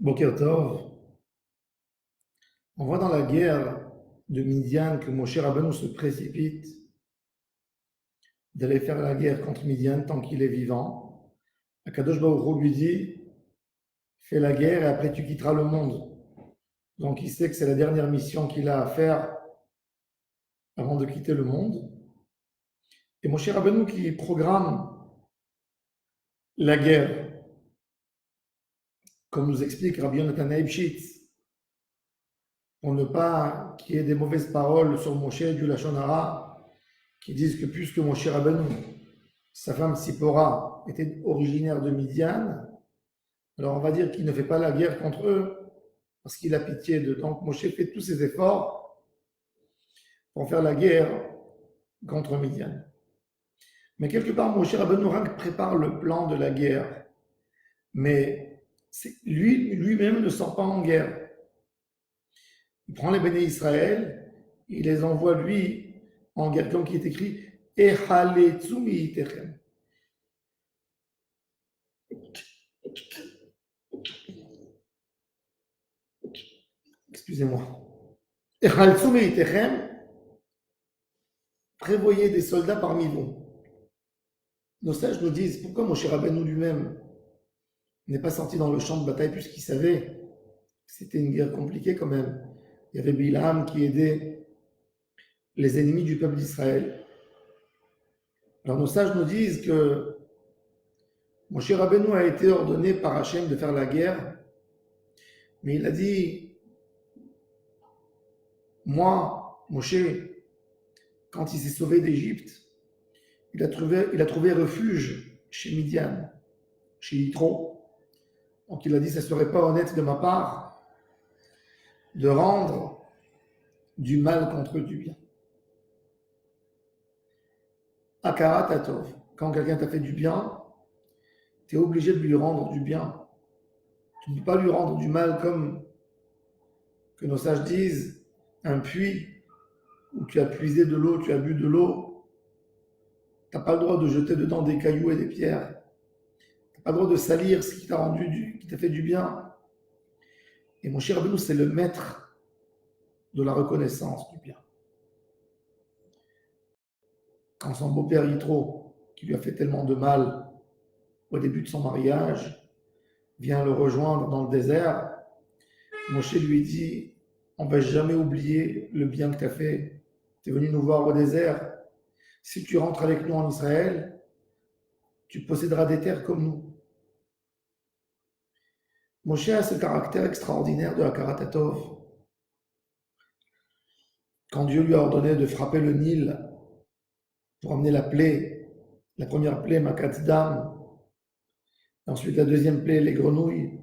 Boker Tov, on voit dans la guerre de Midian que Moshe Rabbeinu se précipite d'aller faire la guerre contre Midian tant qu'il est vivant. Akadosh Baruch Hu lui dit, fais la guerre et après tu quitteras le monde. Donc il sait que c'est la dernière mission qu'il a à faire avant de quitter le monde. Et Moshe Rabbeinu qui programme la guerre, comme nous explique Rabbi Yonatan Eibshitz, pour ne pas qu'il y ait des mauvaises paroles sur Moshe du Lachon Hara, qui disent que puisque Moshe Rabbeinu, sa femme Sipora, était originaire de Midian, alors on va dire qu'il ne fait pas la guerre contre eux, parce qu'il a pitié d'eux. Donc Moshe fait tous ses efforts pour faire la guerre contre Midian. Mais quelque part, Moshe Rabbeinu prépare le plan de la guerre. Mais lui-même ne sort pas en guerre. Il prend les béné Israël, il les envoie lui en guerre, comme il est écrit Echaletzu mi'itechem. Excusez-moi. Echaletzu mi'itechem, prévoyez des soldats parmi vous. Nos sages nous disent pourquoi Moshe Rabbeinu lui-même n'est pas sorti dans le champ de bataille puisqu'il savait que c'était une guerre compliquée quand même. Il y avait Bilam qui aidait les ennemis du peuple d'Israël. Alors nos sages nous disent que Moshe Rabbeinu a été ordonné par Hachem de faire la guerre, mais il a dit, moi, Moshe, quand il s'est sauvé d'Égypte, il a trouvé refuge chez Midian, chez Yitro. Donc il a dit, ça ne serait pas honnête de ma part de rendre du mal contre du bien. Akarat Atov, quand quelqu'un t'a fait du bien, tu es obligé de lui rendre du bien. Tu ne peux pas lui rendre du mal comme que nos sages disent, un puits où tu as puisé de l'eau, tu as bu de l'eau. Tu n'as pas le droit de jeter dedans des cailloux et des pierres. Tu n'as pas le droit de salir ce qui t'a fait du bien. Et mon cher Rabbeinu, c'est le maître de la reconnaissance du bien. Quand son beau-père Yitro, qui lui a fait tellement de mal au début de son mariage, vient le rejoindre dans le désert, Moshe lui dit, on ne va jamais oublier le bien que tu as fait. Tu es venu nous voir au désert. Si tu rentres avec nous en Israël, tu posséderas des terres comme nous. Moshe a ce caractère extraordinaire de Hakarat Atov. Quand Dieu lui a ordonné de frapper le Nil pour amener la plaie, la première plaie, Makat Dam, ensuite la deuxième plaie, les grenouilles,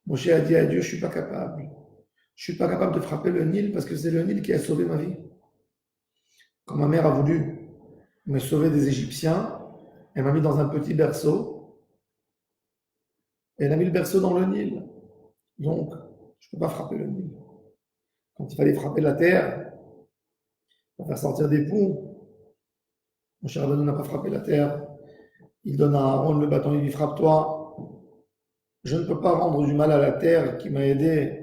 Moshe a dit à Dieu, je ne suis pas capable. Je ne suis pas capable de frapper le Nil parce que c'est le Nil qui a sauvé ma vie. Quand ma mère a voulu me sauver des Égyptiens, elle m'a mis dans un petit berceau et elle a mis le berceau dans le Nil. Donc, je ne peux pas frapper le Nil. Quand il fallait frapper la terre pour faire sortir des poux, mon cher Rabbeinu n'a pas frappé la terre. Il donne à Aaron le bâton, il dit frappe-toi. Je ne peux pas rendre du mal à la terre qui m'a aidé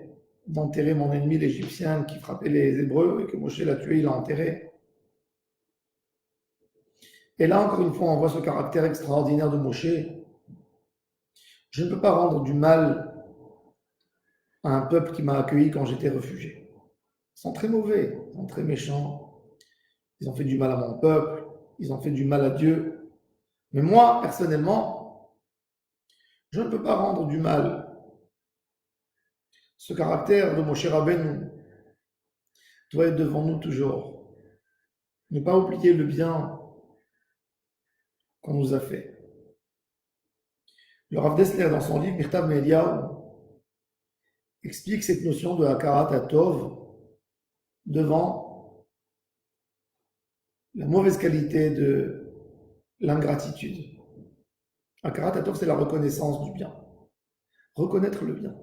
d'enterrer mon ennemi l'Égyptien qui frappait les Hébreux et que Moshe l'a tué, il l'a enterré. Et là, encore une fois, on voit ce caractère extraordinaire de Moshe. Je ne peux pas rendre du mal à un peuple qui m'a accueilli quand j'étais réfugié. Ils sont très mauvais, ils sont très méchants. Ils ont fait du mal à mon peuple, ils ont fait du mal à Dieu. Mais moi, personnellement, je ne peux pas rendre du mal. Ce caractère de Moshe Rabbeinu doit être devant nous toujours. Ne pas oublier le bien qu'on nous a fait. Le Rav Dessler, dans son livre Mirtav Me'Eliyahu, explique cette notion de Hakarat Atov devant la mauvaise qualité de l'ingratitude. Hakarat Atov, c'est la reconnaissance du bien. Reconnaître le bien.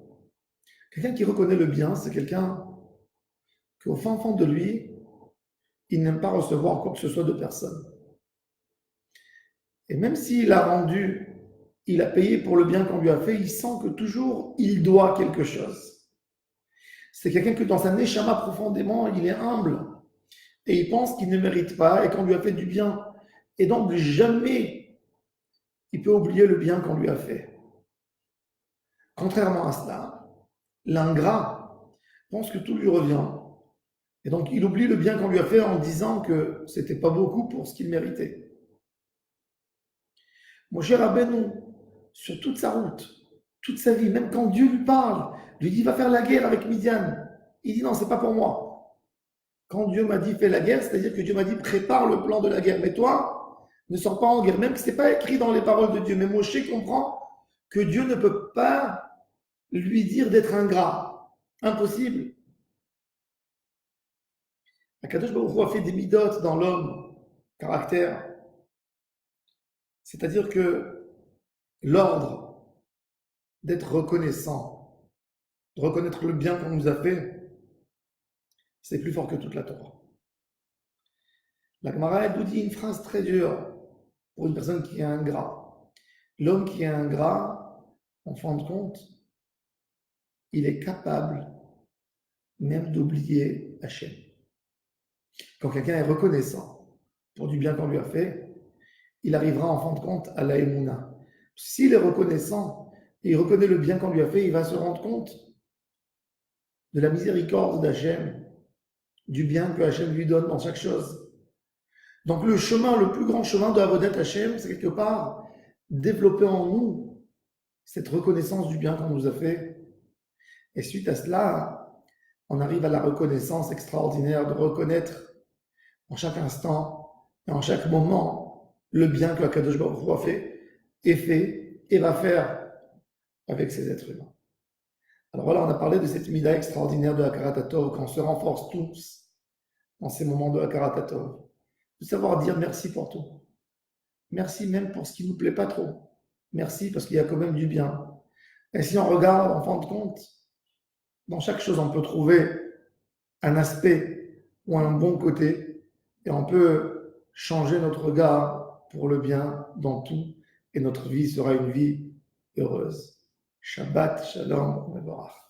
Quelqu'un qui reconnaît le bien, c'est quelqu'un qu'au fin fond de lui, il n'aime pas recevoir quoi que ce soit de personne. Et même s'il a rendu il a payé pour le bien qu'on lui a fait, il sent que toujours il doit quelque chose. C'est quelqu'un que dans sa neshama profondément, il est humble et il pense qu'il ne mérite pas et qu'on lui a fait du bien. Et donc jamais il peut oublier le bien qu'on lui a fait. Contrairement à cela, l'ingrat pense que tout lui revient. Et donc il oublie le bien qu'on lui a fait en disant que c'était pas beaucoup pour ce qu'il méritait. Moshe Rabbeinu, sur toute sa route, toute sa vie, même quand Dieu lui parle, lui dit va faire la guerre avec Midian, il dit non, c'est pas pour moi. Quand Dieu m'a dit fais la guerre, c'est-à-dire que Dieu m'a dit prépare le plan de la guerre. Mais toi, ne sors pas en guerre, même que ce n'est pas écrit dans les paroles de Dieu. Mais Moshe comprend que Dieu ne peut pas lui dire d'être ingrat. Impossible. Akadosh Baruch Hu a fait des midotes dans l'homme, caractère. C'est-à-dire que l'ordre d'être reconnaissant, de reconnaître le bien qu'on nous a fait, c'est plus fort que toute la Torah. La Gemara nous dit une phrase très dure pour une personne qui est ingrat. L'homme qui est ingrat, en fin de compte, il est capable même d'oublier Hachem. Quand quelqu'un est reconnaissant pour du bien qu'on lui a fait, il arrivera en fin de compte à la Emouna. S'il est reconnaissant et il reconnaît le bien qu'on lui a fait, il va se rendre compte de la miséricorde d'Hachem, du bien que Hachem lui donne dans chaque chose. Donc le chemin, le plus grand chemin de Avodat Hachem, c'est quelque part développer en nous cette reconnaissance du bien qu'on nous a fait. Et suite à cela, on arrive à la reconnaissance extraordinaire de reconnaître en chaque instant et en chaque moment le bien que la Kadosh Baruch Hu a fait et va faire avec ses êtres humains. Alors voilà, on a parlé de cette mida extraordinaire de Hakarat HaTov, qu'on se renforce tous dans ces moments de Hakarat HaTov. De savoir dire merci pour tout. Merci même pour ce qui ne nous plaît pas trop. Merci parce qu'il y a quand même du bien. Et si on regarde, en fin de compte, dans chaque chose, on peut trouver un aspect ou un bon côté et on peut changer notre regard pour le bien dans tout et notre vie sera une vie heureuse. Shabbat Shalom Mevorach.